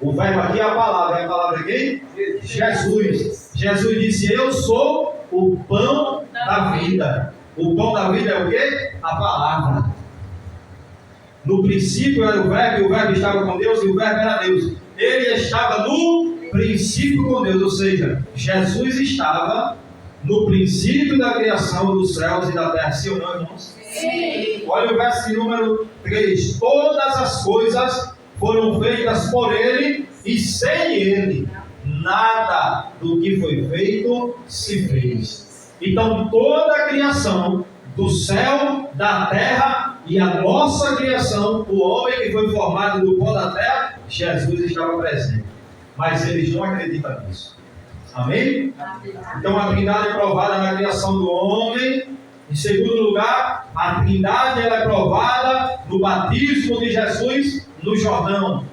O verbo aqui é a palavra quem? Jesus. Jesus disse: eu sou o pão da vida. O pão da vida é o quê? A palavra. No princípio era o verbo, e o verbo estava com Deus, e o verbo era Deus. Ele estava no princípio com Deus, ou seja, Jesus estava no princípio da criação dos céus e da terra. Sim ou não, irmãos? Sim. Olha o verso de número 3. Todas as coisas foram feitas por Ele, e sem Ele nada do que foi feito se fez. Então toda a criação do céu, da terra e a nossa criação, o homem que foi formado do pó da terra, Jesus estava presente. Mas eles não acreditam nisso. Amém? Então a Trindade é provada na criação do homem. Em segundo lugar, a Trindade ela é provada no batismo de Jesus no Jordão.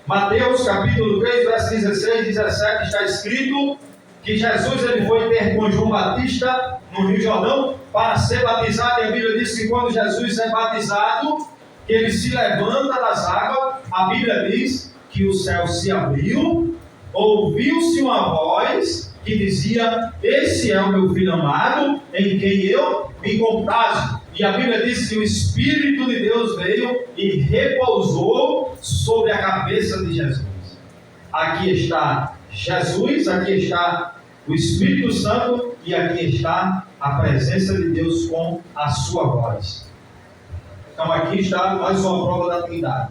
Mateus capítulo 3, versos 16 e 17 está escrito que Jesus ele foi ter com João Batista no Rio Jordão para ser batizado. E a Bíblia diz que quando Jesus é batizado, que ele se levanta das águas, a Bíblia diz que o céu se abriu, ouviu-se uma voz que dizia: esse é o meu filho amado, em quem eu me comprazo. E a Bíblia diz que o Espírito de Deus veio e repousou sobre a cabeça de Jesus. Aqui está Jesus, aqui está o Espírito Santo e aqui está a presença de Deus com a sua voz. Então aqui está mais uma prova da Trindade.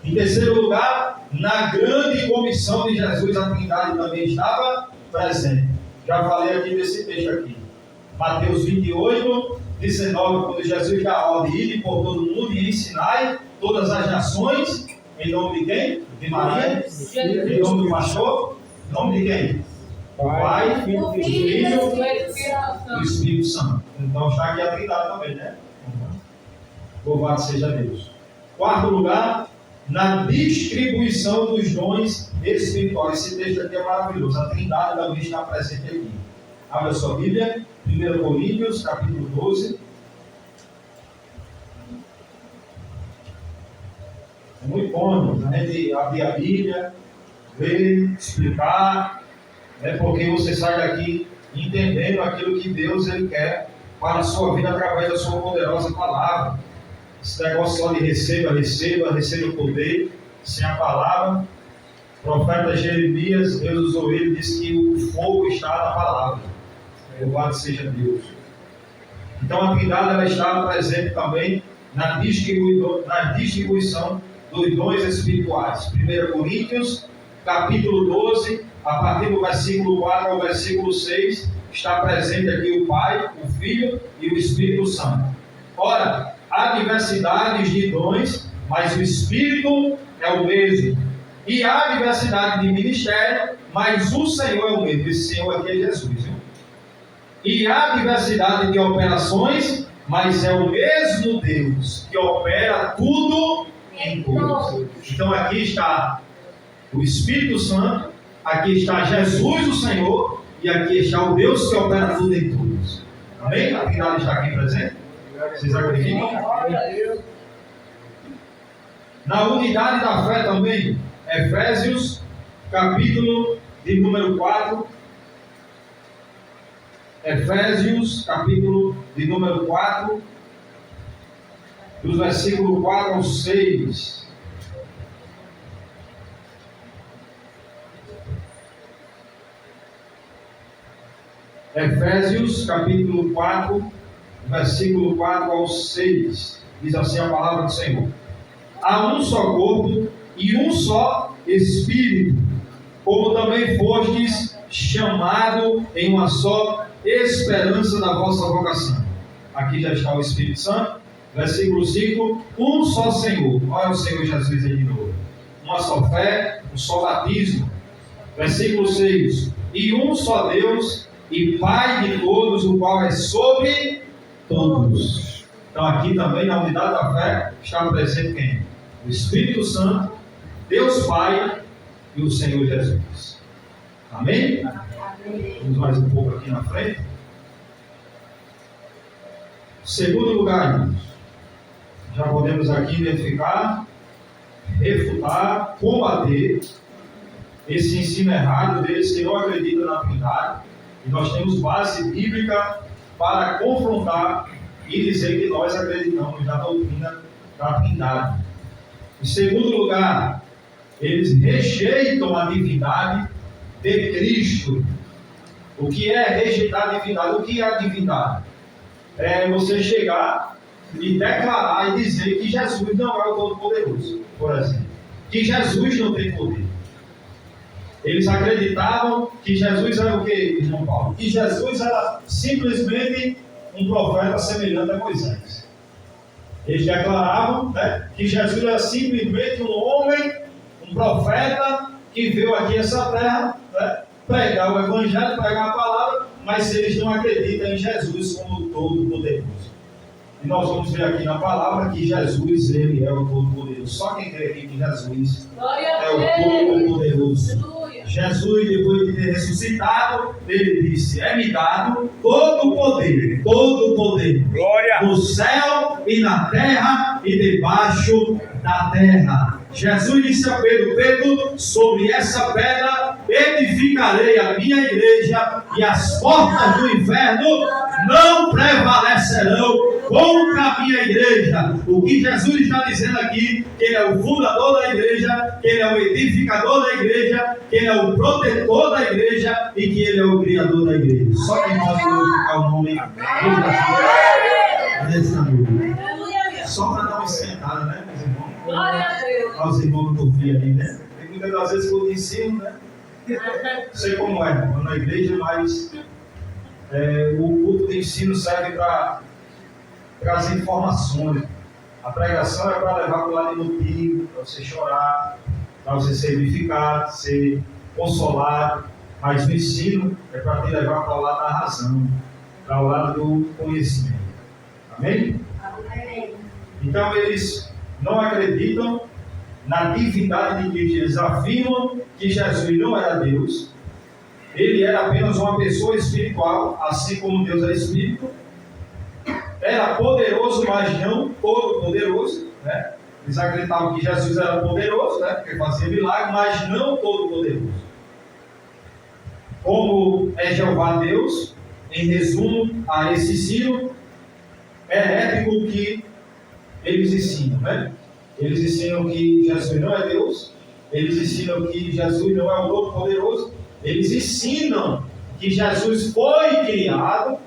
Em terceiro lugar, na grande comissão de Jesus, a Trindade também estava presente. Já falei aqui desse texto aqui. Mateus 28, 19, quando Jesus dá a ordem de ir por todo mundo e ensinai todas as nações, em nome de quem? De Maria? Em nome do pastor? Em nome de quem? Pai, Filho e do Espírito Santo. Então está aqui a Trindade também, né? Louvado seja Deus. Quarto lugar, na distribuição dos dons espirituais. Esse texto aqui é maravilhoso. A Trindade também está presente aqui. Abra a sua Bíblia, 1 Coríntios, capítulo 12. É muito bom a gente abrir a Bíblia, ler, explicar, porque você sai daqui entendendo aquilo que Deus ele quer para a sua vida através da sua poderosa palavra. Esse negócio só de receba o poder, sem a palavra. O profeta Jeremias, Deus usou ele, disse que o fogo está na palavra. Louvado seja Deus. Então a Trindade ela está presente também na distribuição dos dons espirituais. 1 Coríntios, capítulo 12, a partir do versículo 4 ao versículo 6, está presente aqui o Pai, o Filho e o Espírito Santo. Ora, há diversidades de dons, mas o Espírito é o mesmo. E há diversidade de ministério, mas o Senhor é o mesmo. Esse Senhor aqui é Jesus. Viu? E há diversidade de operações, mas é o mesmo Deus que opera tudo em todos. Então aqui está o Espírito Santo, aqui está Jesus o Senhor, e aqui está o Deus que opera tudo em todos. Amém? A Trindade está aqui presente? Vocês acreditam? Na unidade da fé também, Efésios, capítulo de número 4. Efésios, capítulo de número 4, dos versículos 4 ao 6. Efésios, capítulo 4, versículo 4 ao 6. Diz assim a palavra do Senhor: há um só corpo e um só Espírito, como também fostes chamado em uma só esperança da vossa vocação. Aqui já está o Espírito Santo. Versículo 5: um só Senhor. Olha o Senhor Jesus aí de novo. Uma só fé, um só batismo. Versículo 6: e um só Deus e Pai de todos, o qual é sobre todos. Então aqui também na unidade da fé está presente quem? O Espírito Santo, Deus Pai e o Senhor Jesus. Amém? Vamos mais um pouco aqui na frente. Segundo lugar, irmãos, já podemos aqui identificar refutar, combater esse ensino errado deles que não acreditam na Trindade. E nós temos base bíblica para confrontar e dizer que nós acreditamos na doutrina da Trindade. Em segundo lugar, eles rejeitam a divindade de Cristo. O que é rejeitar a divindade? O que é a divindade? É você chegar e declarar e dizer que Jesus não é o Todo-Poderoso, por exemplo. Que Jesus não tem poder. Eles acreditavam que Jesus era o que, irmão Paulo? Que Jesus era simplesmente um profeta semelhante a Moisés. Eles declaravam, né, que Jesus era simplesmente um homem, um profeta que veio aqui essa terra, né, pregar o Evangelho, pregar a palavra, mas eles não acreditam em Jesus como Todo-Poderoso. E nós vamos ver aqui na palavra que Jesus, ele é o Todo-Poderoso. Só quem crê aqui que Jesus é o Todo-Poderoso. Jesus, depois de ter ressuscitado, ele disse: é-me dado todo o poder, glória, no céu e na terra e debaixo da terra. Jesus disse a Pedro: Pedro, sobre essa pedra edificarei a minha igreja, e as portas do inferno não prevalecerão contra a minha igreja. O que Jesus está dizendo aqui, que ele é o fundador da igreja, que ele é o edificador da igreja, que ele é o protetor da igreja e que ele é o criador da igreja. Só quem pode glorificar o nome nessa noite. Só para dar uma esquentada, né, meus irmãos? Glória a Deus. Aos irmãos do Confia ali, né? E muitas das vezes eu ensino, né? Não sei como é, vou na igreja, mas o culto de ensino serve para trazer informações. A pregação é para levar para o lado emotivo, para você chorar, para você ser edificado, ser consolado. Mas o ensino é para te levar para o lado da razão, para o lado do conhecimento. Amém? Amém. Então eles não acreditam na divindade de Cristo. Eles afirmam que Jesus não era Deus. Ele era apenas uma pessoa espiritual, assim como Deus é espírito. Era poderoso, mas não todo-poderoso, né? Eles acreditavam que Jesus era poderoso, né? Porque fazia milagre, mas não todo-poderoso. Como é Jeová Deus, em resumo a esse ensino herético que eles ensinam, né? Eles ensinam que Jesus não é Deus, eles ensinam que Jesus não é o Todo-Poderoso, eles ensinam que Jesus foi criado.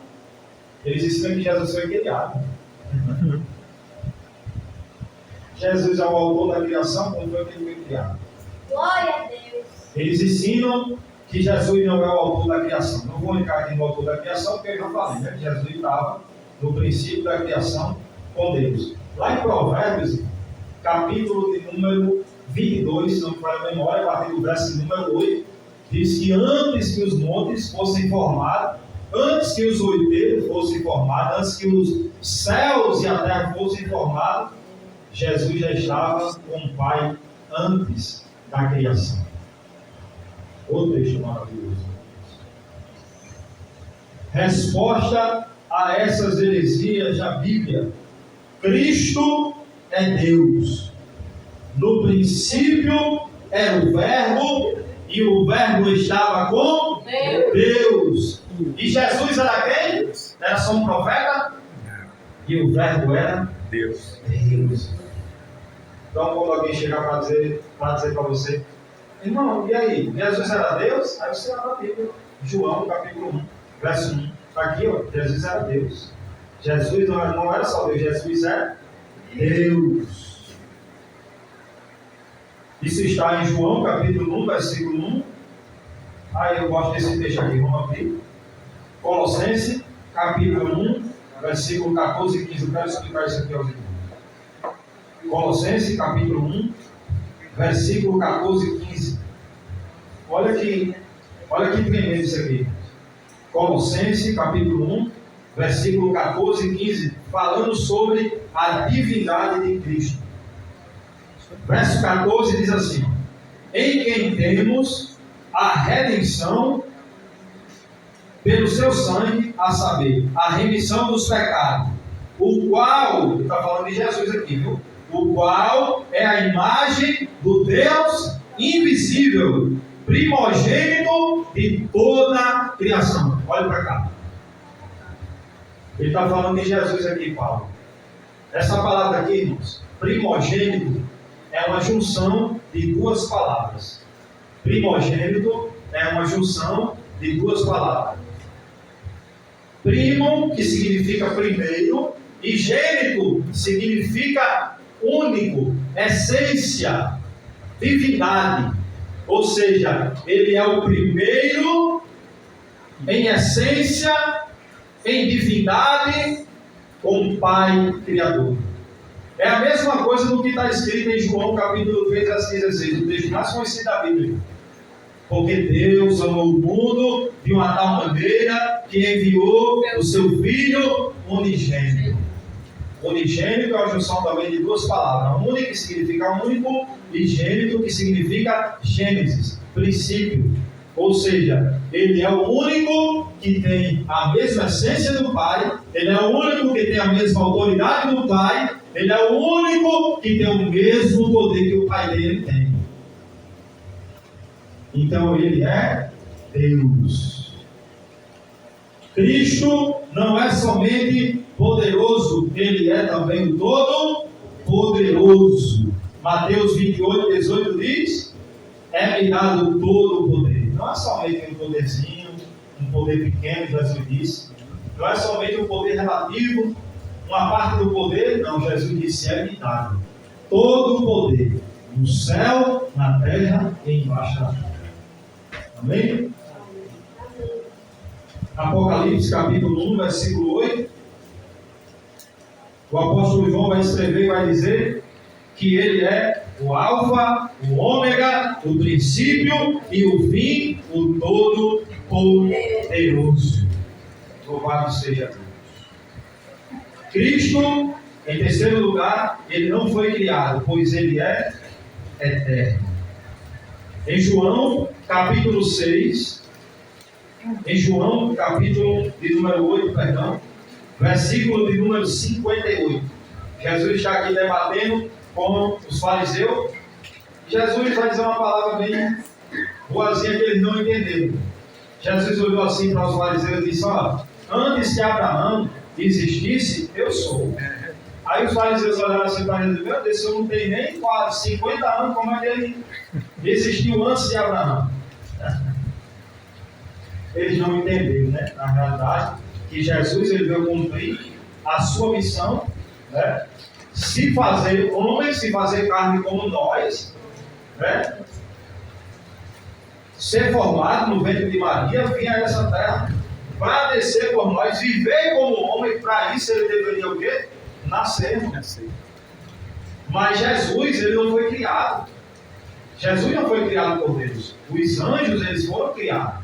Eles ensinam que Jesus foi criado. Jesus é o autor da criação, como foi que ele foi criado. Glória a Deus. Eles ensinam que Jesus não é o autor da criação. Não vou entrar aqui no autor da criação, porque eu já falei, né? Jesus estava no princípio da criação com Deus. Lá em Provérbios, capítulo de número 22, se não me falha a memória, a partir do verso número 8, diz que antes que os montes fossem formados, antes que os outeiros fossem formados, antes que os céus e a terra fossem formados, Jesus já estava com o Pai antes da criação. O texto maravilhoso. Resposta a essas heresias da Bíblia: Cristo é Deus. No princípio era o Verbo, e o Verbo estava com Deus. E Jesus era quem? Era só um profeta? E o Verbo era Deus. Então, quando alguém chegar para dizer para você: irmão, e aí? Jesus era Deus? Aí você abre a Bíblia. João, capítulo 1, verso 1. Está aqui, ó. Jesus era Deus. Jesus não era só Deus, Jesus é Deus. Isso está em João, capítulo 1, versículo 1. Aí eu gosto desse texto aqui, vamos abrir. Colossenses, capítulo 1, versículo 14 e 15. Eu quero explicar isso aqui aos irmãos. Colossenses, capítulo 1, versículo 14 e 15. Olha que tremendo isso aqui. Colossenses, capítulo 1, versículo 14 e 15, falando sobre a divindade de Cristo. Verso 14 diz assim: em quem temos a redenção pelo seu sangue, a saber, a remissão dos pecados, o qual, está falando de Jesus aqui, viu? o qual é a imagem do Deus invisível, primogênito de toda a criação. Olha para cá. Ele está falando de Jesus aqui, Paulo. Essa palavra aqui, irmãos, primogênito, é uma junção de duas palavras. Primogênito é uma junção de duas palavras. Primo, que significa primeiro, e gênito significa único, essência, divindade. Ou seja, ele é o primeiro em essência, em divindade, como Pai Criador. É a mesma coisa do que está escrito em João capítulo 3, versículo 16, o texto mais conhecido da Bíblia. Porque Deus amou o mundo de uma tal maneira que enviou o seu Filho unigênito. Unigênito é a junção também de duas palavras. Único, que significa único, e gênito, que significa Gênesis, princípio. Ou seja, ele é o único que tem a mesma essência do Pai, ele é o único que tem a mesma autoridade do Pai, ele é o único que tem o mesmo poder que o Pai dele tem. Então ele é Deus. Cristo não é somente poderoso, ele é também o todo-poderoso. Mateus 28, 18 diz: é-me dado todo o poder. Não é somente um poderzinho, um poder pequeno, Jesus disse. Não é somente um poder relativo, uma parte do poder. Não, Jesus disse: é-me dado todo o poder, no céu, na terra e embaixo da terra. Amém? Apocalipse capítulo 1, versículo 8. O apóstolo João vai escrever e vai dizer que ele é o alfa, o ômega, o princípio e o fim, o todo-poderoso. Louvado seja Deus. Cristo, em terceiro lugar, ele não foi criado, pois ele é eterno. Em João, capítulo 6, em João, capítulo de número 8, perdão, versículo de número 58. Jesus está aqui debatendo com os fariseus. Jesus vai dizer uma palavra bem boazinha que eles não entenderam. Jesus olhou assim para os fariseus e disse: ó, antes que Abraão existisse, eu sou. Aí os fariseus olharam assim para ele: meu Deus, eu não tenho nem quase 50 anos, como é que ele existiu antes de Abraão? Eles não entenderam, né? Na realidade, que Jesus ele veio cumprir a sua missão, né? Se fazer homem, se fazer carne como nós, né? Ser formado no ventre de Maria, vir a essa terra para descer por nós, viver como homem. Para isso ele deveria o quê? Nascer. Mas Jesus, ele não foi criado. Jesus não foi criado por Deus. Os anjos, eles foram criados.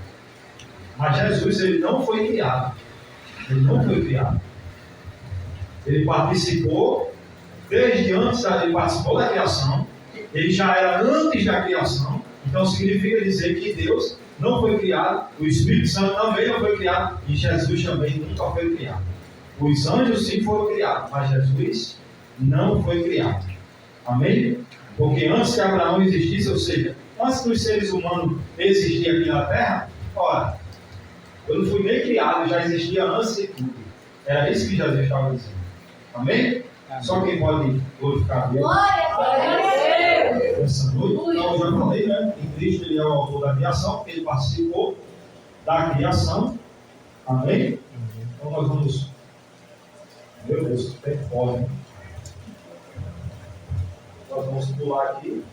Mas Jesus, ele não foi criado. Ele não foi criado. Ele participou, desde antes, ele participou da criação. Ele já era antes da criação. Então significa dizer que Deus não foi criado, o Espírito Santo também não foi criado, e Jesus também nunca foi criado. Os anjos sim foram criados, mas Jesus não foi criado. Amém? Porque antes que Abraão existisse, ou seja, antes dos seres humanos existirem aqui na terra, ora, eu não fui nem criado, já existia antes de tudo. Era isso que Jesus estava dizendo. Amém? Só quem pode glorificar Deus. Glória a Deus. Essa noite, então eu já falei, né? Que Cristo ele é o autor da criação, porque ele participou da criação. Amém? Então nós vamos. Meu Deus, que tempo corre, né? Nós vamos pular aqui.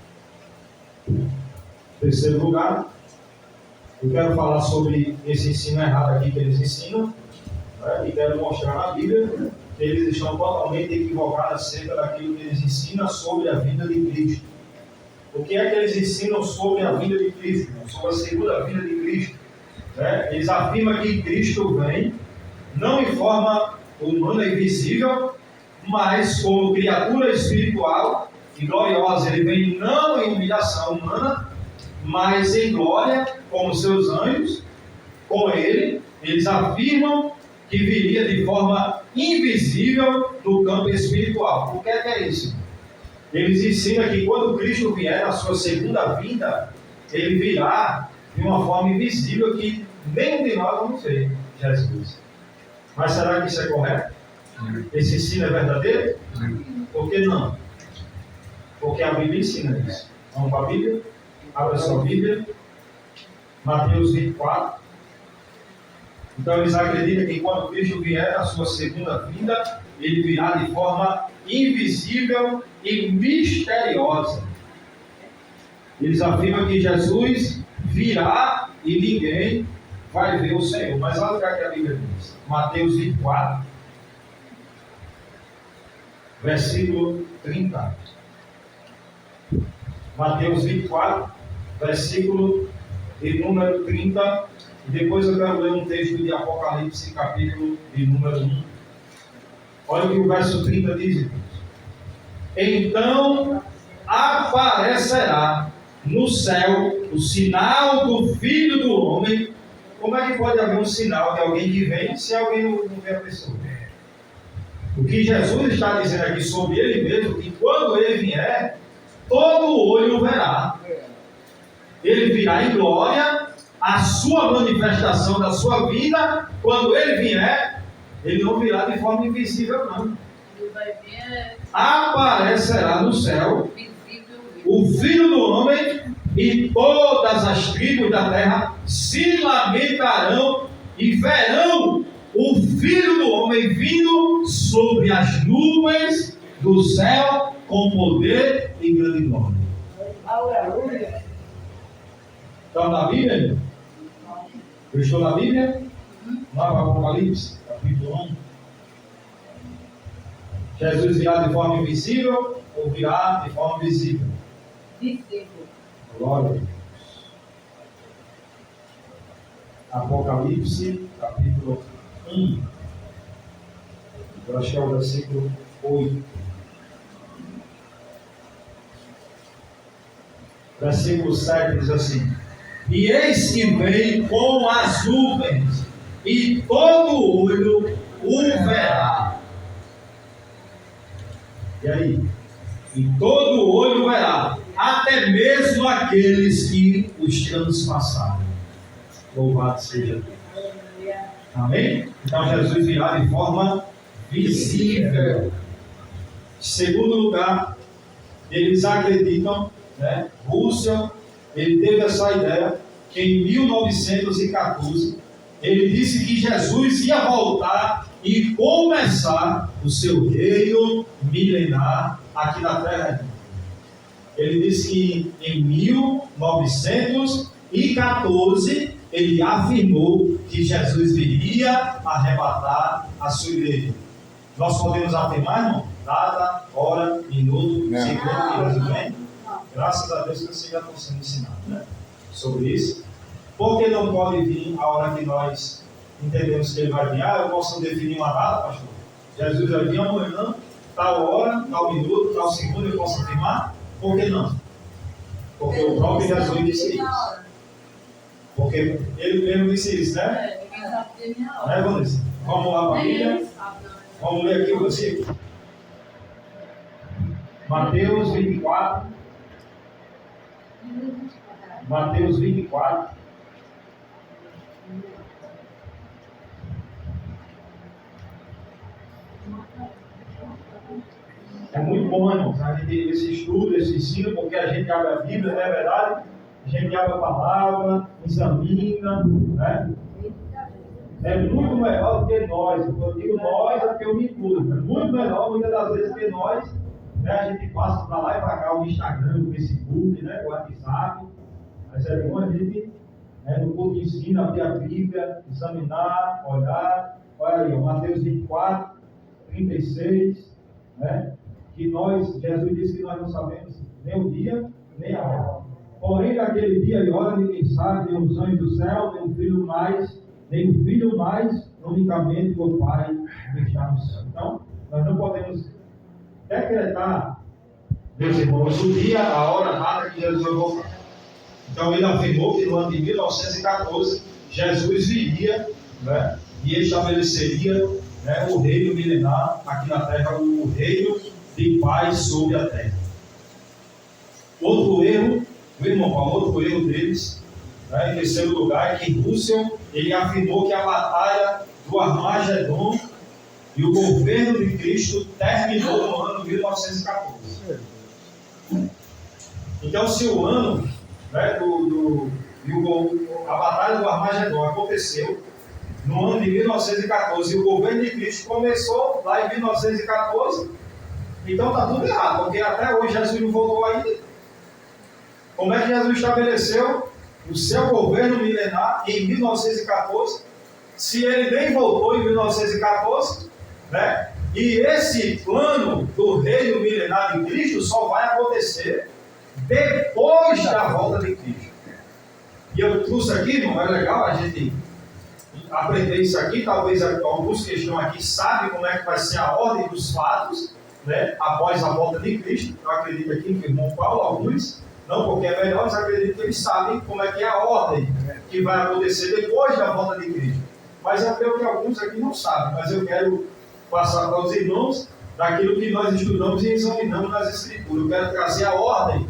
Terceiro lugar, eu quero falar sobre esse ensino errado aqui que eles ensinam, né? E quero mostrar na Bíblia que eles estão totalmente equivocados acerca daquilo que eles ensinam sobre a vida de Cristo. O que é que eles ensinam sobre a vida de Cristo? Sobre a segunda vida de Cristo? Né? Eles afirmam que Cristo vem, não em forma humana e visível, mas como criatura espiritual e gloriosa. Ele vem não em humilhação humana, mas em glória, como seus anjos, com ele. Eles afirmam que viria de forma invisível no campo espiritual. O que é isso? Eles ensinam que quando Cristo vier na sua segunda vinda, ele virá de uma forma invisível que nenhum de nós vamos ver Jesus. Mas será que isso é correto? Esse ensino é verdadeiro? Por que não? Porque a Bíblia ensina isso. Vamos para a Bíblia? Abra sua Bíblia. Mateus 24. Então eles acreditam que quando Cristo vier na sua segunda vinda, ele virá de forma invisível e misteriosa. Eles afirmam que Jesus virá e ninguém vai ver o Senhor. Mas olha o que a Bíblia diz. Mateus 24, versículo 30. Mateus 24, versículo de número 30. E depois eu quero ler um texto de Apocalipse, capítulo de número 1. Olha o que o verso 30 diz. Então aparecerá no céu o sinal do Filho do Homem. Como é que pode haver um sinal de alguém que vem se alguém não vê a pessoa? O que Jesus está dizendo aqui sobre ele mesmo, que quando ele vier, todo olho o verá. Ele virá em glória, a sua manifestação da sua vida, quando ele vier, ele não virá de forma invisível, não. Aparecerá no céu o Filho do Homem, e todas as tribos da terra se lamentarão e verão o Filho do Homem vindo sobre as nuvens do céu com poder e grande glória. Aleluia. Estão na Bíblia? Eu estou na Bíblia? Nova Apocalipse, capítulo 1. Jesus virá de forma invisível ou virá de forma visível? Visível. Glória a Deus. Apocalipse, capítulo 1. Eu acho que é o versículo 8. Versículo 7 diz assim: E eis que vem com as nuvens, e todo olho o verá. E aí? E todo olho verá, até mesmo aqueles que os transpassaram. Louvado seja Deus. Amém? Então Jesus virá de forma visível. Segundo lugar, eles acreditam, Russell, ele teve essa ideia que em 1914 ele disse que Jesus ia voltar e começar o seu reino milenar aqui na Terra. Ele disse que em 1914 ele afirmou que Jesus viria arrebatar a sua igreja. Nós podemos afirmar, irmão? Data, hora, minuto, segundo que Jesus vem? Graças a Deus que vocês já estão sendo ensinados, sobre isso. Por que não pode vir a hora que nós entendemos que ele vai vir? Eu posso definir uma data, pastor? Jesus vai vir amanhã, tal hora, tal minuto, tal segundo, eu posso afirmar? Por que não? Porque o próprio Jesus disse isso. Porque ele mesmo disse isso, né? Vanessa? Vamos lá, família. Vamos ler aqui o versículo. Mateus 24. Mateus 24. É muito bom, irmãos, a gente esse estudo, esse ensino, porque a gente abre a Bíblia, não é verdade? A gente abre a palavra, examina, né? É muito melhor do que nós. Eu digo nós, é porque eu me incluo. É muito melhor, muitas das vezes, que nós, a gente passa para lá e para cá o Instagram, o Facebook, o WhatsApp. Mas é bom a gente, no culto de ensino, abrir a Bíblia, examinar, olhar. Olha aí, Mateus 24, 36, que Jesus disse que nós não sabemos nem o dia, nem a hora. Porém, naquele dia e hora ninguém sabe, nem os anjos do céu, nem o filho mais, unicamente o Pai que está no céu. Então, nós não podemos decretar, meus irmãos, o dia, a hora, nada que Jesus vai voltar. Então, ele afirmou que no ano de 1914, Jesus viria, e estabeleceria o reino milenar aqui na terra, o reino de paz sobre a terra. Outro erro, o irmão Paulo, outro erro deles, né, em terceiro lugar, é que Russell, ele afirmou que a batalha do Armagedon e o governo de Cristo terminou no ano 1914. Então, se o ano, né, a batalha do Armagedon aconteceu no ano de 1914 e o governo de Cristo começou lá em 1914, então está tudo errado, porque até hoje Jesus não voltou ainda. Como é que Jesus estabeleceu o seu governo milenar em 1914, se ele nem voltou em 1914, né? E esse plano do reino milenar de Cristo só vai acontecer depois da volta de Cristo. E eu trouxe aqui, irmão, é legal a gente aprender isso aqui. Talvez alguns que estão aqui sabem como é que vai ser a ordem dos fatos, né, após a volta de Cristo. Eu acredito aqui que o irmão Paulo, alguns, não porque é melhor, mas acredito que eles sabem como é que é a ordem que vai acontecer depois da volta de Cristo. Mas eu creio que alguns aqui não sabem, mas eu quero passar para os irmãos daquilo que nós estudamos e examinamos nas Escrituras. Eu quero trazer a ordem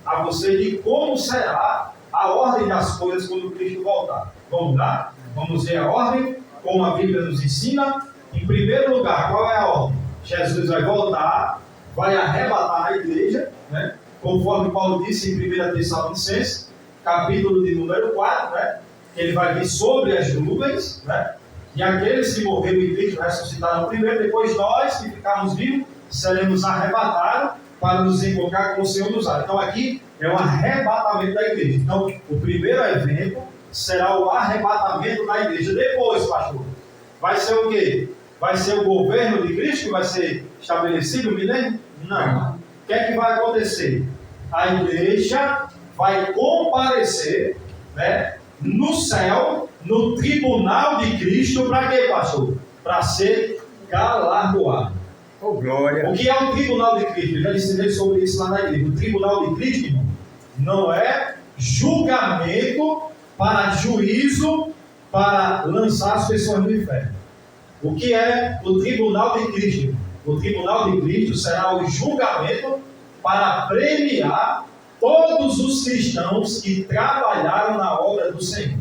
a você de como será a ordem das coisas quando Cristo voltar. Vamos lá? Vamos ver a ordem, como a Bíblia nos ensina. Em primeiro lugar, qual é a ordem? Jesus vai voltar, vai arrebatar a igreja, né? Conforme Paulo disse em 1 Tessalonicenses, capítulo de número 4, né? Ele vai vir sobre as nuvens, né? E aqueles que morreram em Cristo ressuscitaram primeiro, depois nós que ficarmos vivos seremos arrebatados para nos encontrar com o Senhor nos ares. Então aqui é o arrebatamento da igreja. Então o primeiro evento será o arrebatamento da igreja. Depois, pastor, vai ser o quê? Vai ser o governo de Cristo que vai ser estabelecido, milênio? Não. O que é que vai acontecer? A igreja vai comparecer, né, no céu, no tribunal de Cristo, para quê, pastor? Para ser galardoado. Oh, glória. O que é o tribunal de Cristo? Eu já ensinei sobre isso lá na igreja. O tribunal de Cristo, irmão, não é julgamento para juízo, para lançar as pessoas no inferno. O que é o tribunal de Cristo? O tribunal de Cristo será o julgamento para premiar todos os cristãos que trabalharam na obra do Senhor.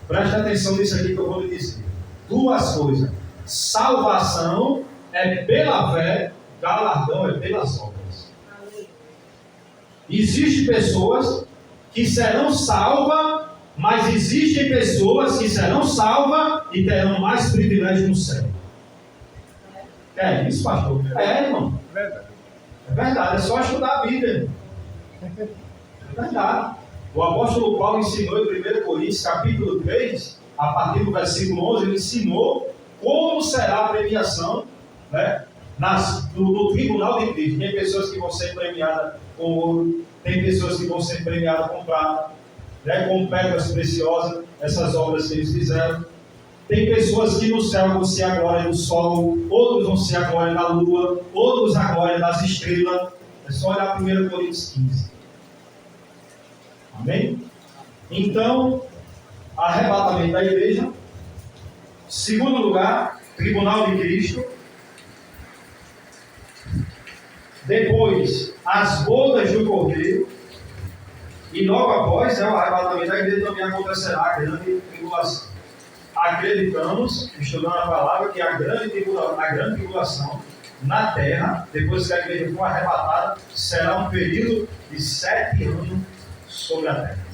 Preste atenção nisso aqui que eu vou lhe dizer. Duas coisas. Salvação é pela fé, galardão é pelas obras. Existem pessoas que serão salvas, mas existem pessoas que serão salvas e terão mais privilégio no céu. É isso, pastor? É, irmão. É verdade, é só estudar a Bíblia. É verdade. O apóstolo Paulo ensinou em 1 Coríntios, capítulo 3, a partir do versículo 11, ele ensinou como será a premiação, né, no tribunal de Cristo. Tem pessoas que vão ser premiadas com ouro, tem pessoas que vão ser premiadas com prata, né, com pedras preciosas, essas obras que eles fizeram. Tem pessoas que no céu vão ser a glória do sol, outros vão ser a glória da lua, outros a glória das estrelas. É só olhar 1 Coríntios 15. Amém? Então, arrebatamento da igreja. Segundo lugar, tribunal de Cristo. Depois, as bodas do Cordeiro. E logo após, o arrebatamento da igreja também acontecerá a grande tribulação. Acreditamos, estudando a palavra, que a grande tribulação na terra, depois que a igreja for arrebatada, será um período de 7 anos sobre a terra.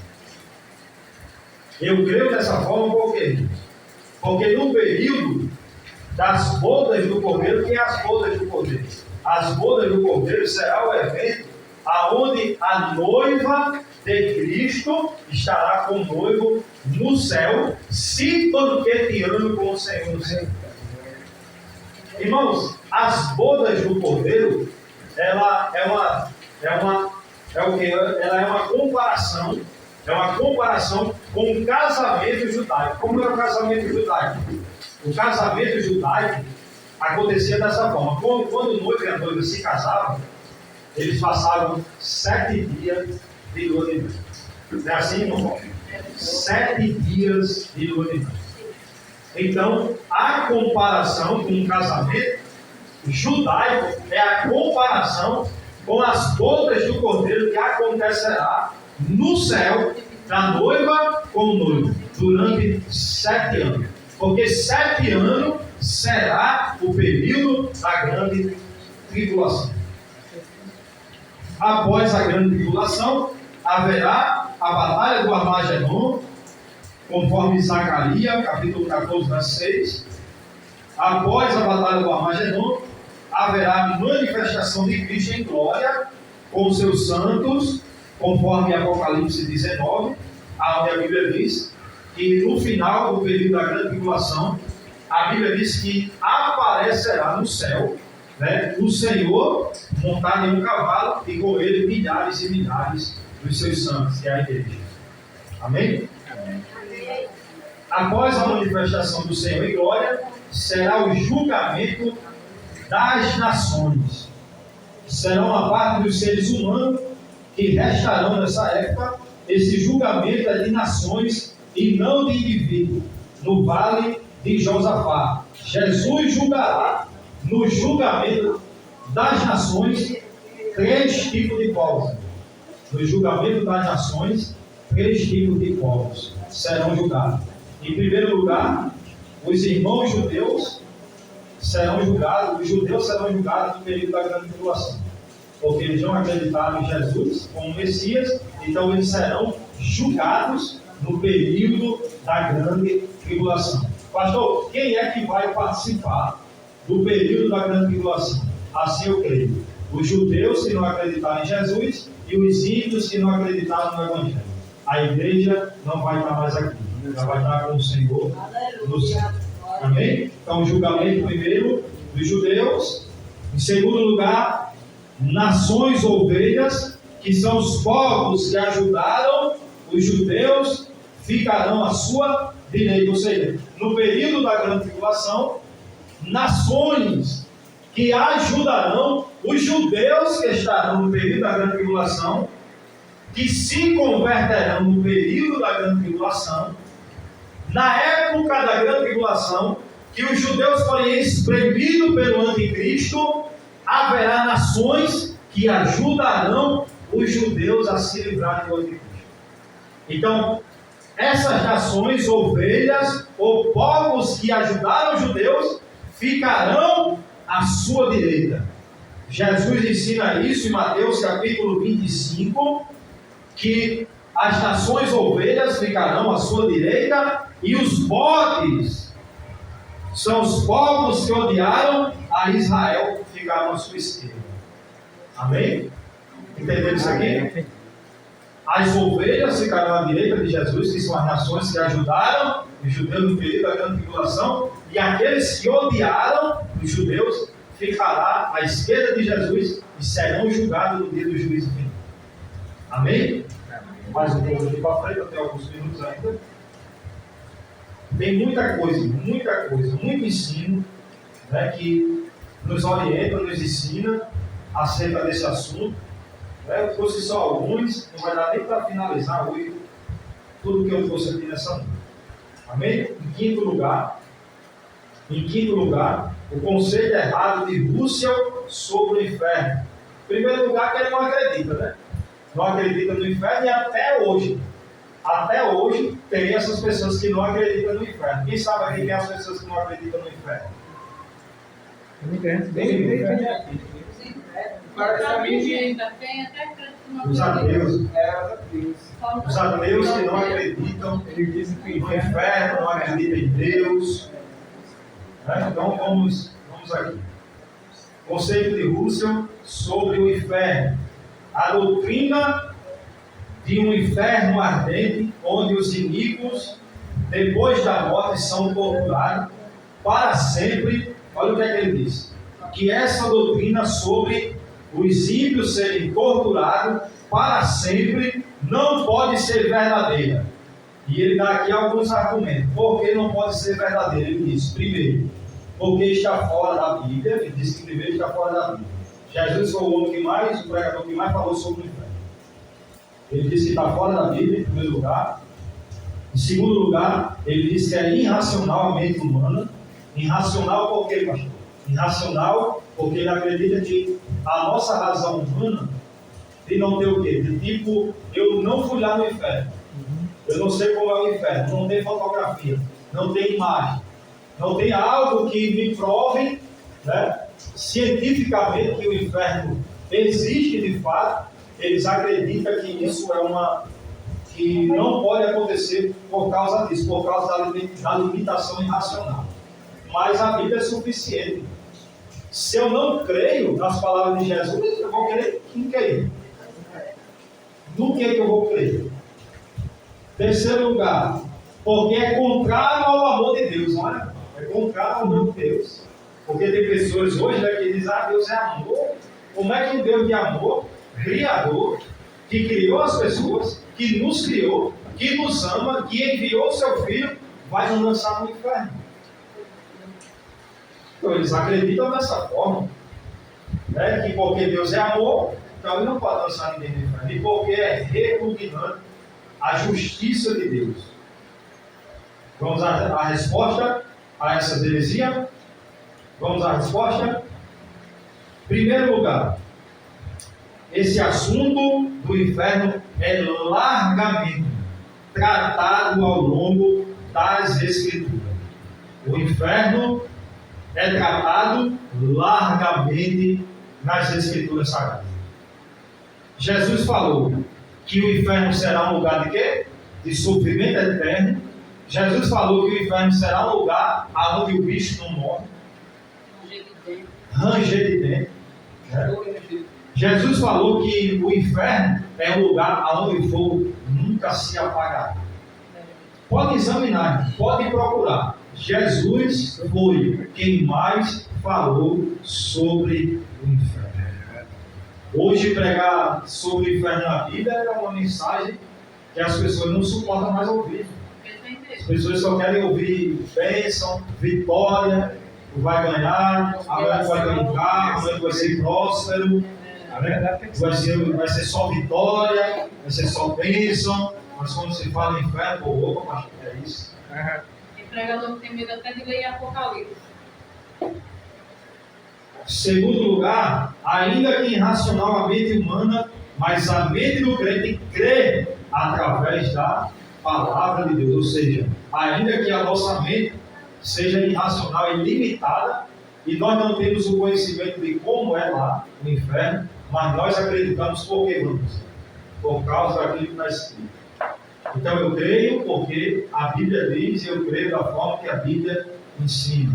Eu creio dessa forma porque no período das bodas do Cordeiro, que é as bodas do Cordeiro? As bodas do Cordeiro será o evento aonde a noiva de Cristo estará com o noivo no céu, se banqueteando com o Senhor no céu. Irmãos, as bodas do Cordeiro, ela é uma comparação com o casamento judaico. Como é o casamento judaico? O casamento judaico acontecia dessa forma. Quando o noivo e a noiva se casavam, eles passavam 7 dias de lua de mel. Não é assim, irmão? 7 dias de lua de mel. Então, a comparação com o casamento judaico é a comparação com as bodas do cordeiro que acontecerá no céu da noiva com o noivo durante 7 anos. Porque 7 anos será o período da grande tribulação. Após a grande tribulação, haverá a batalha do Armagedon, conforme Zacarias, capítulo 14, verso 6. Após a batalha do Armagedon, haverá a manifestação de Cristo em glória com os seus santos, conforme Apocalipse 19, onde a Bíblia diz que no final do período da grande tribulação, a Bíblia diz que aparecerá no céu, né, o Senhor montado em um cavalo e com ele milhares e milhares dos seus santos, que é a igreja. Amém? Amém. Após a manifestação do Senhor em glória, será o julgamento das nações. Será uma parte dos seres humanos que restarão nessa época. Esse julgamento é de nações e não de indivíduos. No vale de Josafá, Jesus julgará no julgamento das nações 3 tipos de povos. No julgamento das nações, 3 tipos de povos serão julgados. Em primeiro lugar, os irmãos judeus serão julgados, os judeus serão julgados no período da grande tribulação, porque eles não acreditaram em Jesus como Messias, então eles serão julgados no período da grande tribulação. Pastor, quem é que vai participar do período da grande tribulação? Assim eu creio: os judeus que não acreditaram em Jesus e os ímpios que não acreditaram no Evangelho. A igreja não vai estar mais aqui, ela vai estar com o Senhor no céu. Amém? Então, o julgamento primeiro dos judeus. Em segundo lugar, nações ovelhas, que são os povos que ajudaram os judeus, ficarão à sua direita. Ou seja, no período da grande tribulação, nações que ajudarão os judeus que estarão no período da grande tribulação, que se converterão no período da grande tribulação. Na época da grande tribulação, que os judeus forem espremidos pelo anticristo, haverá nações que ajudarão os judeus a se livrarem do anticristo. Então, essas nações, ovelhas ou povos que ajudaram os judeus, ficarão à sua direita. Jesus ensina isso em Mateus capítulo 25, que as nações ovelhas ficarão à sua direita e os bodes são os povos que odiaram a Israel, ficarão à sua esquerda. Amém? Entenderam isso aqui? As ovelhas ficarão à direita de Jesus, que são as nações que ajudaram os judeus no período da grande tribulação, e aqueles que odiaram os judeus ficarão à esquerda de Jesus e serão julgados no dia do juízo final. Amém? Mais um pouco aqui para frente, até alguns minutos ainda. Tem muita coisa, muito ensino, né, que nos orienta, nos ensina acerca desse assunto. Eu trouxe só alguns, não vai dar nem para finalizar hoje tudo que eu trouxe aqui nessa noite. Amém? Em quinto lugar, o conceito errado de Russell sobre o inferno. Em primeiro lugar, que ele não acredita, né? Não acredita no inferno, e até hoje tem essas pessoas que não acreditam no inferno. Quem sabe aqui quem é as pessoas que não acreditam no inferno? Os ateus. Os ateus que não acreditam no inferno, não acreditam em Deus. Então vamos aqui. Conceito de Russell sobre o inferno. A doutrina de um inferno ardente, onde os iníquos, depois da morte, são torturados para sempre. Olha o que é que ele diz: que essa doutrina sobre os ímpios serem torturados para sempre não pode ser verdadeira. E ele dá aqui alguns argumentos. Por que não pode ser verdadeira? Ele diz: primeiro, porque está fora da Bíblia. Ele diz que primeiro está fora da Bíblia. Jesus foi o pregador que mais falou sobre o inferno. Ele diz que está fora da Bíblia, em primeiro lugar. Em segundo lugar, ele diz que é irracional a mente humana. Irracional por quê, pastor? Irracional Porque ele acredita que a nossa razão humana de não ter o quê? De tipo, eu não fui lá no inferno. Eu não sei como é o inferno. Não tem fotografia. Não tem imagem. Não tem algo que me prove, né, cientificamente que o inferno existe de fato. Eles acreditam que isso que não pode acontecer por causa disso, por causa da limitação irracional. Mas a Bíblia é suficiente. Se eu não creio nas palavras de Jesus, eu vou crer em quem? No que eu vou crer? Terceiro lugar, porque é contrário ao amor de Deus, olha, é contrário ao amor de Deus. Porque tem pessoas hoje, né, que dizem, Deus é amor. Como é que um Deus de amor, Criador, que criou as pessoas, que nos criou, que nos ama, que enviou o seu Filho, vai nos lançar no inferno? Então eles acreditam dessa forma, né, que porque Deus é amor, então ele não pode lançar ninguém no inferno. E porque é repugnante a justiça de Deus. Vamos à resposta a essa heresia? Vamos à resposta? Primeiro lugar, esse assunto do inferno é largamente tratado ao longo das Escrituras. O inferno é tratado largamente nas Escrituras Sagradas. Jesus falou que o inferno será um lugar de quê? De sofrimento eterno. Jesus falou que o inferno será um lugar onde o bicho não morre. Ranger de dentro. Jesus falou que o inferno é um lugar onde o fogo nunca se apagará. Pode examinar, pode procurar. Jesus foi quem mais falou sobre o inferno. Hoje, pregar sobre o inferno na Bíblia é uma mensagem que as pessoas não suportam mais ouvir. As pessoas só querem ouvir bênção, vitória, vai ganhar, amanhã vai ganhar um carro, amanhã vai ser próspero, vai ser só vitória, vai ser só bênção. Mas quando se fala em inferno, opa, mas que é isso? E pregador tem medo até de ler Apocalipse. Segundo lugar, ainda que irracional a mente humana, mas a mente do crente crê através da palavra de Deus. Ou seja, ainda que a nossa mente seja irracional e limitada, e nós não temos o conhecimento de como é lá no inferno, mas nós acreditamos por que vamos? Por causa daquilo que está escrito. Então eu creio porque a Bíblia diz, e eu creio da forma que a Bíblia ensina.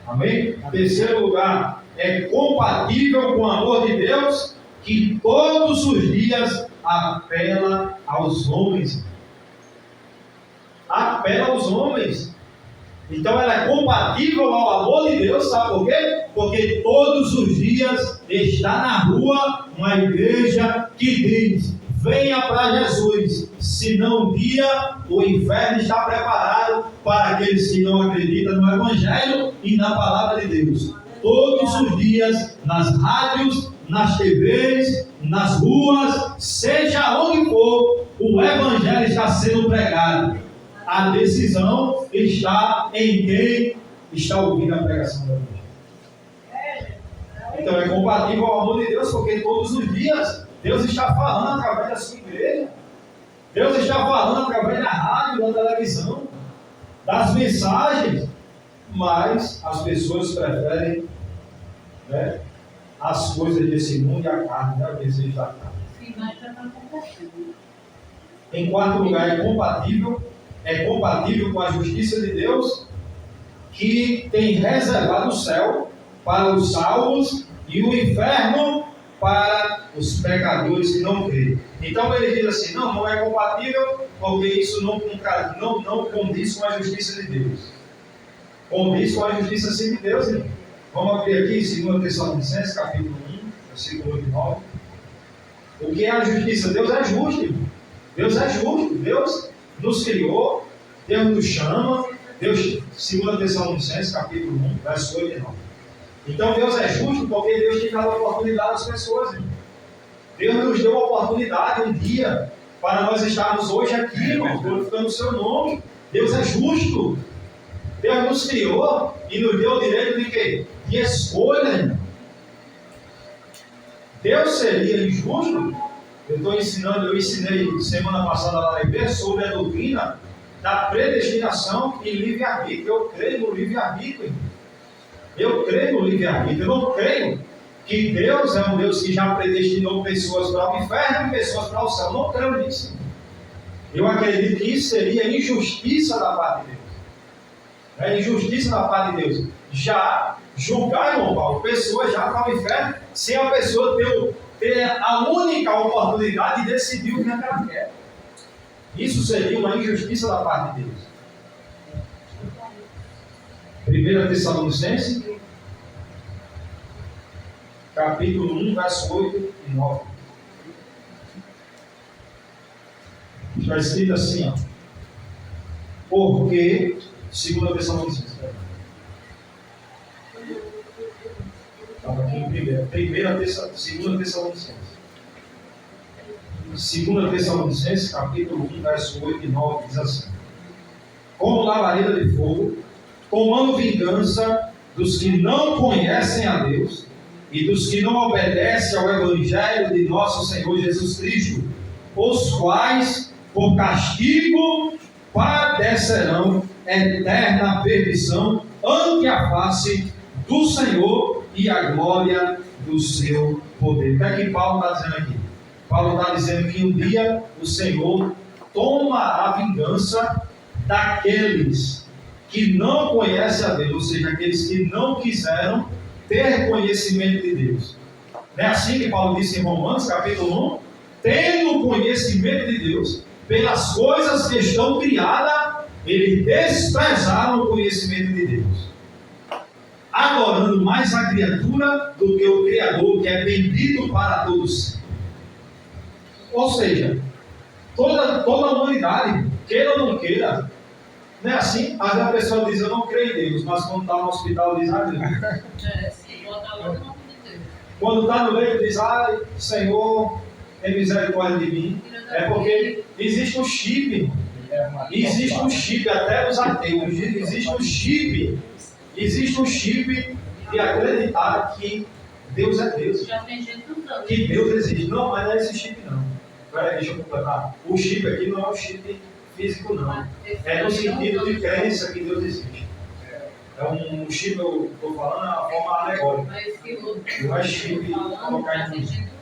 Amém? Terceiro lugar, é compatível com o amor de Deus, que todos os dias apela aos homens. Apela aos homens. Então ela é compatível ao amor de Deus, sabe por quê? Porque todos os dias está na rua uma igreja que diz: venha para Jesus, senão um dia o inferno está preparado para aqueles que não acreditam no Evangelho e na palavra de Deus. Todos os dias, nas rádios, nas TVs, nas ruas, seja onde for, o Evangelho está sendo pregado. A decisão está em quem está ouvindo a pregação do Evangelho. Então é compatível ao amor de Deus, porque todos os dias Deus está falando através da sua igreja. Deus está falando através da rádio, da televisão, das mensagens. Mas as pessoas preferem, né, as coisas desse mundo e a carne, né, o desejo da carne. Em quarto lugar, é compatível com a justiça de Deus, que tem reservado o céu para os salvos e o inferno para os pecadores que não creem. Então ele diz assim: não é compatível, porque isso não condiz com a justiça de Deus. Condiz com a justiça sim de Deus, irmão. Vamos abrir aqui em 2 Tessalonicenses, capítulo 1, versículo 9. O que é a justiça? Deus é justo, irmão. Deus é justo. Deus nos criou, Deus nos chama. Deus, 2 Tessalonicenses, capítulo 1, verso 8 e 9. Então Deus é justo porque Deus tem dado a oportunidade às pessoas, irmão. Deus nos deu a oportunidade um dia para nós estarmos hoje aqui, irmão, glorificando o seu nome. Deus é justo. Deus nos criou e nos deu o direito de quê? De escolha, irmão. Deus seria injusto? Eu ensinei semana passada lá na igreja sobre a doutrina da predestinação e livre-arbítrio. Eu creio no livre-arbítrio, irmão. Eu creio no livre-arbítrio. Eu não creio que Deus é um Deus que já predestinou pessoas para o inferno e pessoas para o céu. Eu não creio nisso. Eu acredito que isso seria injustiça da parte de Deus. É injustiça da parte de Deus. Já julgar, irmão Paulo, pessoas já para o inferno, sem a pessoa ter a única oportunidade de decidir o que ela quer. Isso seria uma injustiça da parte de Deus. 1 Tessalonicenses, capítulo 1, verso 8 e 9. Está escrito assim, ó. Porque, 2 Tessalonicenses. Estava aqui em 2 Tessalonicenses. 2 Tessalonicenses, capítulo 1, verso 8 e 9, diz assim: como labareda de fogo, tomando vingança dos que não conhecem a Deus e dos que não obedecem ao Evangelho de nosso Senhor Jesus Cristo, os quais, por castigo, padecerão eterna perdição ante a face do Senhor e a glória do seu poder. O que é que Paulo está dizendo aqui? Paulo está dizendo que um dia o Senhor toma a vingança daqueles que não conhecem a Deus, ou seja, aqueles que não quiseram ter conhecimento de Deus. Não é assim que Paulo disse em Romanos, capítulo 1? Tendo conhecimento de Deus, pelas coisas que estão criadas, eles desprezaram o conhecimento de Deus, adorando mais a criatura do que o Criador, que é bendito para todos. Ou seja, toda a humanidade, queira ou não queira, não é assim? Às vezes a pessoa diz, eu não creio em Deus, mas quando está no hospital diz, Deus. Quando está no leito diz, Senhor, tem misericórdia de mim. É porque existe um chip, até nos ateus, existe um chip de acreditar que Deus é Deus, que Deus existe. Não, mas não é esse chip não. Deixa eu completar. O chip aqui não é um chip físico não, é no sentido de crença que Deus existe. É um chip, eu estou falando, é uma forma alegórica. Não é chip colocar em tudo.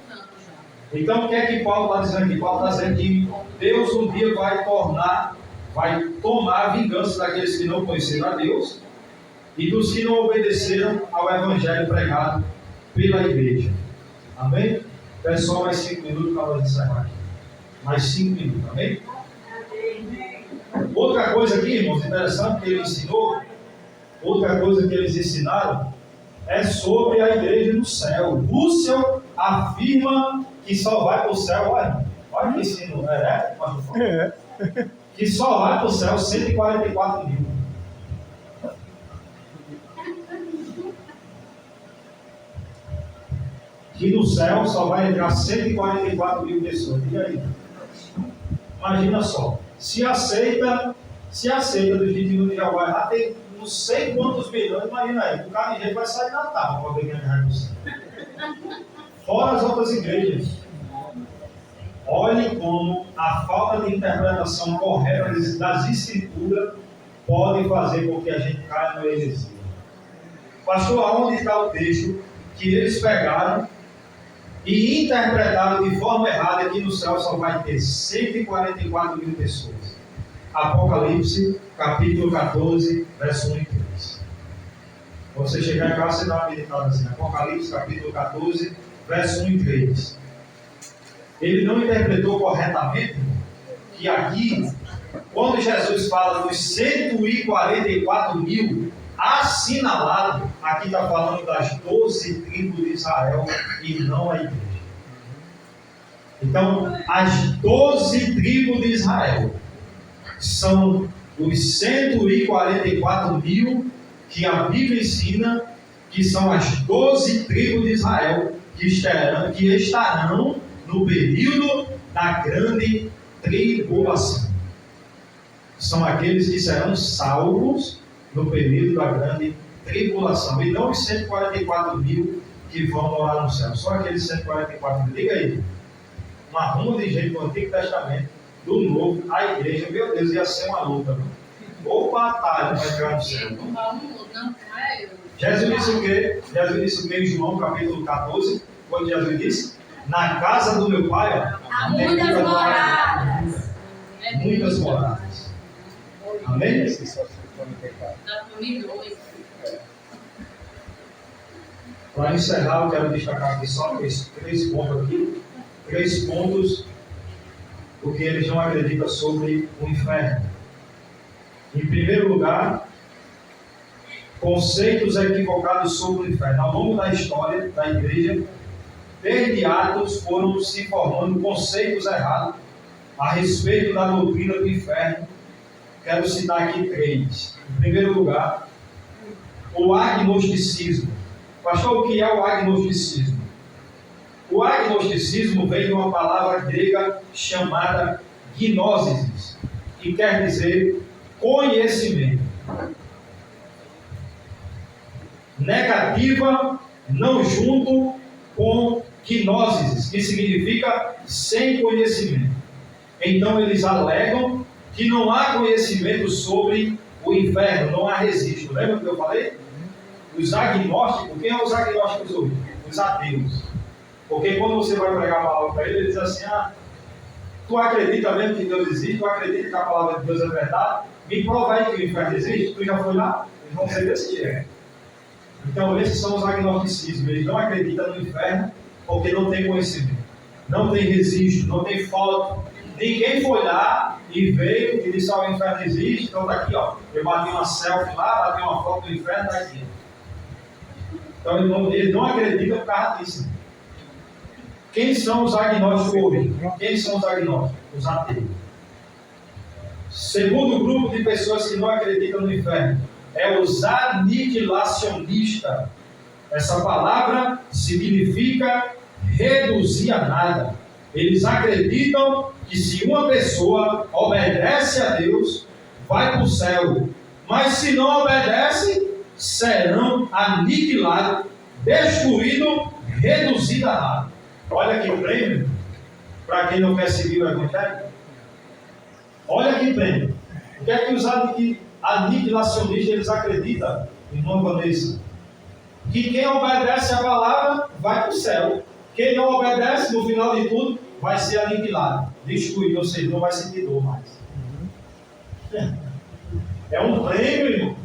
Então o que é que Paulo está dizendo aqui? Paulo está dizendo que Deus um dia vai tomar a vingança daqueles que não conheceram a Deus e dos que não obedeceram ao Evangelho pregado pela igreja. Amém? Pessoal, mais 5 minutos para nós encerrar aqui. Mais 5 minutos, amém? Outra coisa aqui, irmãos, interessante que ele ensinou, outra coisa que eles ensinaram é sobre a igreja do céu. Russell afirma que só vai para o céu, olha que ensino, que só vai para o céu 144 mil. Que no céu só vai entrar 144 mil pessoas. E aí? Imagina só, se aceita dos 21 de Jeová, já tem não sei quantos milhões, imagina aí, o cara de gente vai sair da tábua para alguém ganhar no céu. Fora as outras igrejas. Olhe como a falta de interpretação correta das escrituras pode fazer com que a gente caia no heresia. Pastor, aonde está o texto que eles pegaram e interpretaram de forma errada que no céu só vai ter 144 mil pessoas? Apocalipse, capítulo 14, verso 1 e 3. Quando você chegar em casa, você dá uma meditada assim. Apocalipse, capítulo 14, verso 1 e 3. Ele não interpretou corretamente que aqui, quando Jesus fala dos 144 mil assinalados, aqui está falando das 12 tribos de Israel e não a igreja. Então, as 12 tribos de Israel são os 144 mil que a Bíblia ensina que são as 12 tribos de Israel que estarão no período da grande tribulação. São aqueles que serão salvos no período da grande tribulação. E não os 144 mil que vão morar no céu, só aqueles 144 mil. Liga aí, uma ruma de gente do Antigo Testamento, do Novo, a igreja, meu Deus, ia ser uma luta, viu? Ou batalha para entrar no céu. Jesus disse o quê? Jesus disse o quê em João capítulo 14, quando Jesus disse: na casa do meu pai, ó, há muitas moradas. Muitas moradas. Amém? Para encerrar, eu quero destacar aqui só três pontos aqui. 3 pontos, porque eles não acreditam sobre o inferno. Em primeiro lugar, conceitos equivocados sobre o inferno. Ao longo da história da igreja, desde Atos, foram se formando conceitos errados a respeito da doutrina do inferno. Quero citar aqui 3. Em primeiro lugar, o agnosticismo. Pastor, o que é o agnosticismo? O agnosticismo vem de uma palavra grega chamada gnosis, que quer dizer conhecimento. Negativa, não junto com gnosis, que significa sem conhecimento. Então eles alegam que não há conhecimento sobre o inferno, não há registro. Lembra que eu falei? Os agnósticos, quem é os agnósticos hoje? Os ateus. Porque quando você vai pregar a palavra para ele diz assim: tu acredita mesmo que Deus existe? Tu acredita que a palavra de Deus é verdade? Me prova aí que o inferno existe? Tu já foi lá? Eles vão ser desse jeito. Então esses são os agnosticismos. Eles não acreditam no inferno porque não tem conhecimento, não tem registro, não tem foto. Ninguém foi lá e veio e disse: o inferno existe, então está aqui, ó. Eu bati uma selfie lá, bati uma foto do inferno, está aqui. Então eles não acreditam por causa disso. Quem são os agnósticos hoje? Quem são os agnósticos? Os ateus. Segundo grupo de pessoas que não acreditam no inferno é os aniquilacionistas. Essa palavra significa reduzir a nada. Eles acreditam que se uma pessoa obedece a Deus, vai para o céu. Mas se não obedece, serão aniquilados, destruídos, reduzidos a nada. Olha que prêmio para quem não quer seguir o Evangelho. Olha que prêmio. O que é que os aniquilacionistas eles acreditam, irmã Vanessa? Que quem obedece a palavra vai para o céu. Quem não obedece, no final de tudo, vai ser aniquilado, destruído, ou seja, não vai sentir dor mais. É um prêmio, irmão.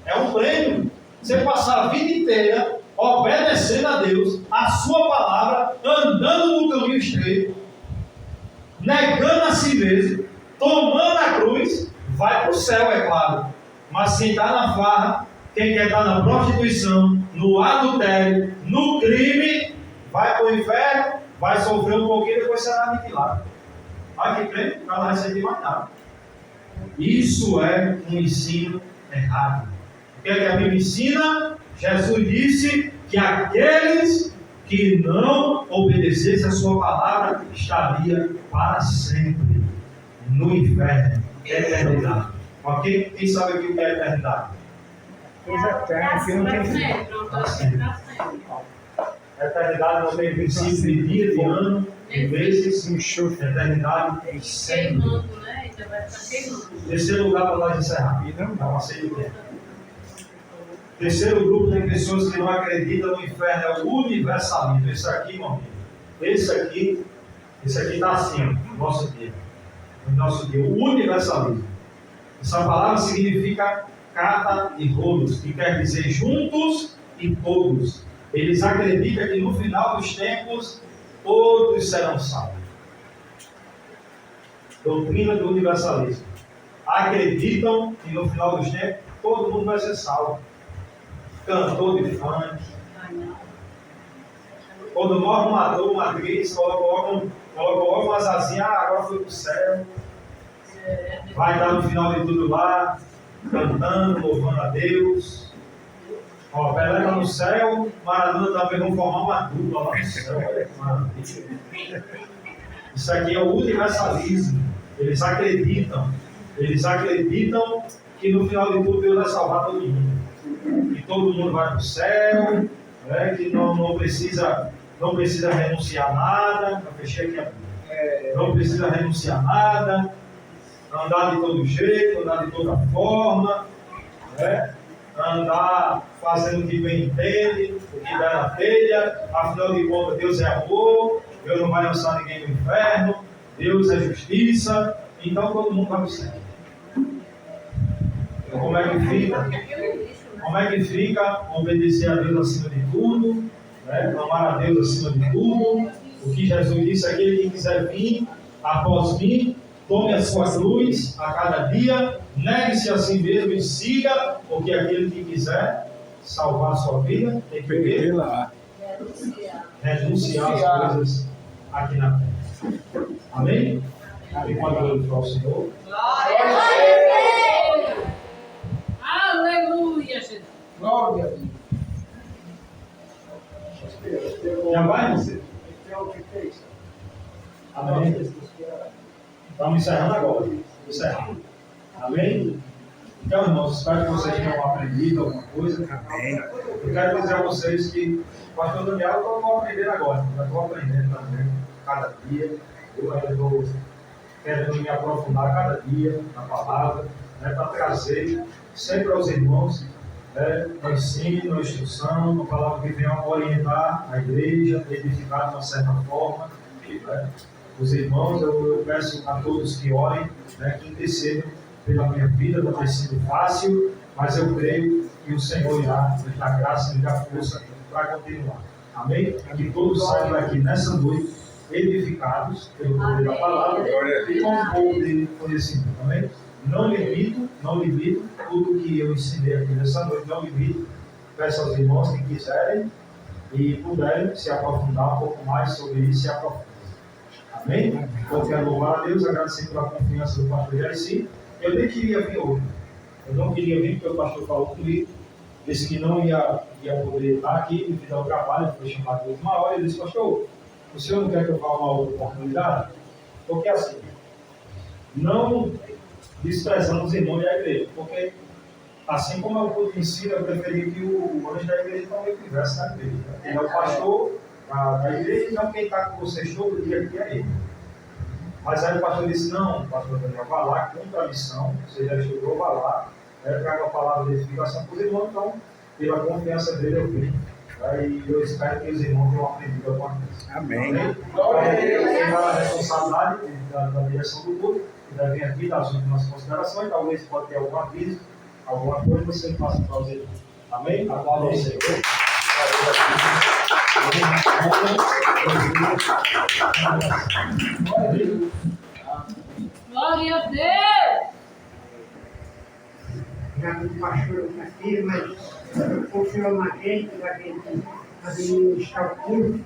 É um prêmio. Você passar a vida inteira obedecendo a Deus, a sua palavra, andando no caminho estreito, negando a si mesmo, tomando a cruz, vai para o céu, é claro. Mas quem está na farra, quem quer estar na prostituição, no adultério, no crime, vai para o inferno, vai sofrer um pouquinho e depois será aniquilado. Olha que crente, para não receber mais nada. Isso é um ensino errado. O que é que a Bíblia ensina? Jesus disse que aqueles que não obedecessem a sua palavra estariam para sempre no inferno, eternidade. Ok? Quem sabe o que é eternidade? Coisa eterna, que não tem fim. Eternidade não tem princípio de dia, de ano, de meses. Eternidade tem sempre. Terceiro lugar para nós encerrar. Não sei o que é. Terceiro grupo tem pessoas que não acreditam no inferno, é o universalismo. Esse aqui, irmão, esse aqui está assim, ó, no nosso dia. No nosso dia, o universalismo. Essa palavra significa cata e rolos, que quer dizer juntos e todos. Eles acreditam que no final dos tempos todos serão salvos. Doutrina do universalismo. Acreditam que no final dos tempos todo mundo vai ser salvo. Cantor de funk. Quando morre um ator, uma atriz, coloca logo umas asinhas, agora foi para o céu. Vai estar no final de tudo lá, cantando, louvando a Deus. Ó, Pelé está no céu, Maradona também vão formar uma dupla lá no céu. Olha que maravilha. Isso aqui é o universalismo. Eles acreditam que no final de tudo Deus vai salvar todo mundo. Que todo mundo vai para o céu, né? Que não precisa renunciar a nada. Eu fechei aqui a Bíblia. Não precisa renunciar a nada, andar de todo jeito, andar de toda forma, né? Andar fazendo o que bem entende, o que dá na telha. Afinal de contas, Deus é amor, Deus não vai lançar ninguém no inferno, Deus é justiça, então todo mundo vai para o céu. Então, como é que fica? Como é que fica obedecer a Deus acima de tudo, né? Amar a Deus acima de tudo? O que Jesus disse: aquele que quiser vir após mim, tome a sua cruz a cada dia, negue-se a si mesmo e siga, porque aquele que quiser salvar a sua vida tem que viver lá. Renunciar às coisas aqui na terra. Amém? Enquanto eu para o Senhor. Aleluia, Jesus. Glória a Deus. Já vai, você? Amém? Estamos encerrando agora. Encerrando. Amém? Então, irmãos, espero que vocês tenham aprendido alguma coisa. Amém. Eu quero dizer a vocês que o pastor Daniel eu vou aprender agora. Já estou aprendendo também, cada dia. Eu ainda estou querendo me aprofundar cada dia na palavra, né, para trazer sempre aos irmãos, né, no ensino, na instrução, uma palavra que venha orientar a igreja, edificar de uma certa forma. Né? Os irmãos, eu peço a todos que orem, né, que intercedam pela minha vida. Não tem sido fácil, mas eu creio que o Senhor irá me dar graça e me dar força para continuar. Amém? Que todos saiam daqui nessa noite edificados pelo poder da palavra e com um pouco de conhecimento. Amém? Não limito tudo que eu ensinei aqui nessa noite, não limito. Peço aos irmãos que quiserem e puderem se aprofundar um pouco mais sobre isso, se aprofundar. Amém? Eu quero louvar a Deus, agradecer pela confiança do pastor Jairzinho. Eu nem queria vir hoje. Eu não queria vir porque o pastor falou comigo, disse que não ia poder estar aqui devido ao trabalho, foi chamado de última hora. Ele disse: pastor, o senhor não quer que eu vá uma outra oportunidade? Porque assim, não desprezando os irmãos da igreja, porque assim como eu pude ensinar, eu preferi que o anjo da igreja também estivesse na igreja. Ele é o pastor da igreja, então quem está com vocês todo dia aqui é ele. Mas aí o pastor disse: não, pastor Daniel, vá lá, cumpra a missão, você já estudou, vá lá, traga a palavra de edificação para os irmãos. Então, pela confiança dele, eu vim. E eu espero que os irmãos tenham aprendido alguma coisa. Amém. Glória a Deus. Tem a responsabilidade da direção do culto, que deve vir aqui das últimas considerações. Talvez pode ter algum aviso, alguma coisa, você faça para os irmãos. Amém? Aplauda ao Senhor. Glória a Deus. Já que o pastor está aqui, mas confiou na gente, para gente administrar o culto.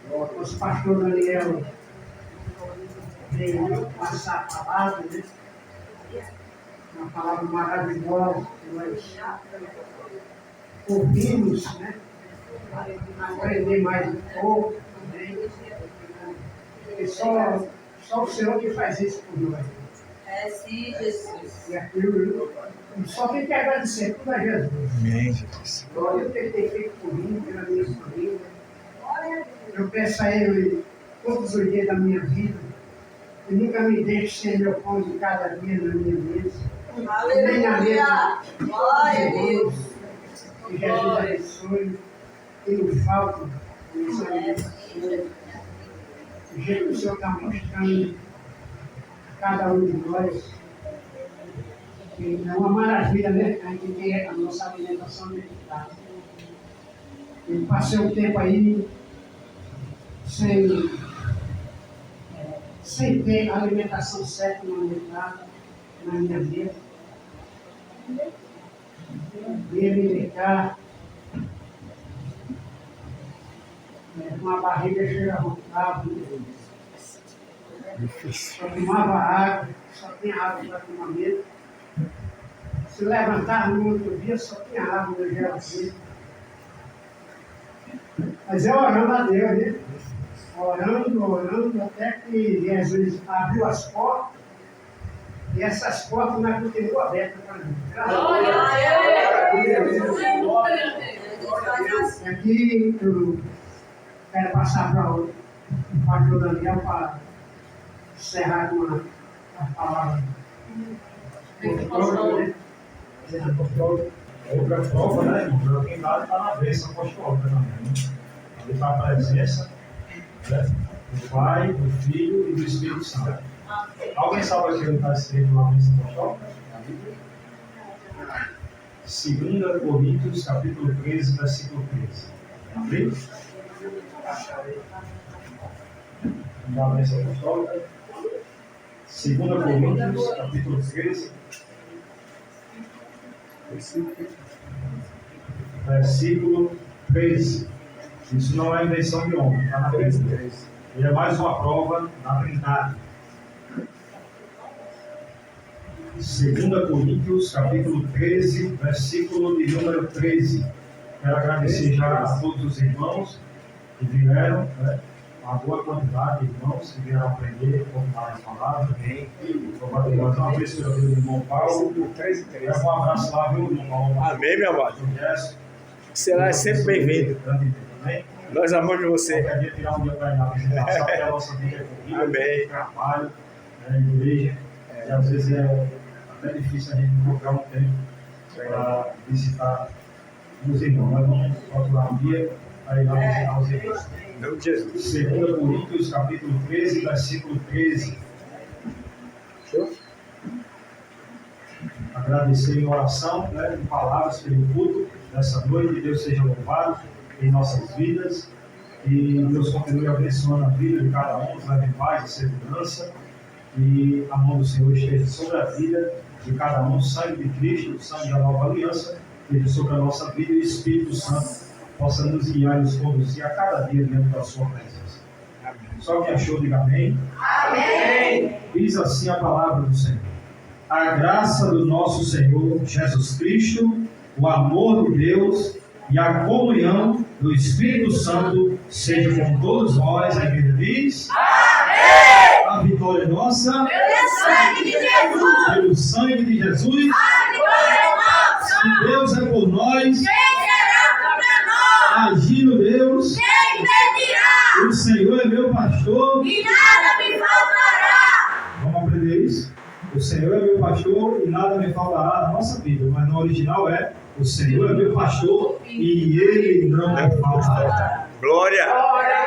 O nosso pastor Daniel veio passar a palavra, né? Uma palavra maravilhosa que nós ouvimos, né? Aprender mais um pouco também. E só o Senhor que faz isso por nós. Sim, Jesus. E aquilo, só tem que agradecer tudo a Jesus. Amém, Jesus. Glória a Deus ter feito por mim, pela minha família. Eu peço a Ele todos os dias da minha vida, que nunca me deixe ser meu pão de cada dia na minha mesa. Aleluia! Glória a Deus! Que Jesus abençoe, que não falte nessa alimentação. O jeito que o Senhor está mostrando a cada um de nós. E é uma maravilha, né? A gente ter a nossa alimentação meditada. Eu passei um tempo aí sem ter a alimentação certa na minha vida. Me alimentar com a barriga cheia arrancada. Só tomava água, só tinha água para tomar mesmo. Se levantava no outro dia, só tinha água na geladeira. Mas é orando a Deus, né? Orando, até que Jesus abriu as portas E essas portas nós continuam abertas para mim. Glória a Deus. Glória a Deus. E aqui eu quero passar para o pastor Daniel para encerrar com a palavra. Outra prova, né, irmão? Quem está na bênção apostólica também. Né? Ali está a presença, né, do Pai, do Filho e do Espírito Santo. Alguém sabe aquilo que está escrito na bênção apostólica? 2 Coríntios, capítulo 13, versículo 13. Amém? Da bênção apostólica. 2 Coríntios, capítulo 13. Versículo 13. Isso não é invenção de homem, está na Bíblia. Ele é mais uma prova da Trindade. 2 Coríntios, capítulo 13, versículo de número 13. Quero agradecer já a todos os irmãos que vieram, né? Uma boa quantidade de irmãos que vieram aprender como mais palavras. Mais uma vez pelo irmão Paulo. Um abraço lá, viu, irmão Paulo? Amém, meu amado. Será sempre bem-vindo. Nós amamos você. Qualquer dia tirar um dia para ir na visitação, porque a nossa vida é corrida, Amém. Trabalho, igreja. E às vezes é até difícil a gente encontrar um tempo para visitar os irmãos. Mas vamos procurar um dia para ir lá visitar os irmãos. Em nome de Jesus. 2 Coríntios, capítulo 13, versículo 13. Agradecer em oração, né, em palavras pelo culto dessa noite. Deus seja louvado em nossas vidas. E Deus continue abençoando a vida de cada um, nos leve em paz e segurança. E a mão do Senhor esteja sobre a vida de cada um. O sangue de Cristo, o sangue da nova aliança, esteja sobre a nossa vida e o Espírito Santo possa nos guiar e nos conduzir a cada dia dentro da sua presença. Só quem achou, diga amém. Amém. Diz assim a palavra do Senhor. A graça do nosso Senhor Jesus Cristo, o amor de Deus e a comunhão do Espírito Santo seja com todos nós. A igreja diz: amém. A vitória é nossa. Pelo sangue de Jesus. Pelo sangue de Jesus. A vitória é nossa. Se Deus é por nós, agindo Deus, quem impedirá? O Senhor é meu pastor e nada me faltará. Vamos aprender isso? O Senhor é meu pastor e nada me faltará na nossa vida. Mas no original é: o Senhor é meu pastor e Ele não me faltará. Glória! Glória!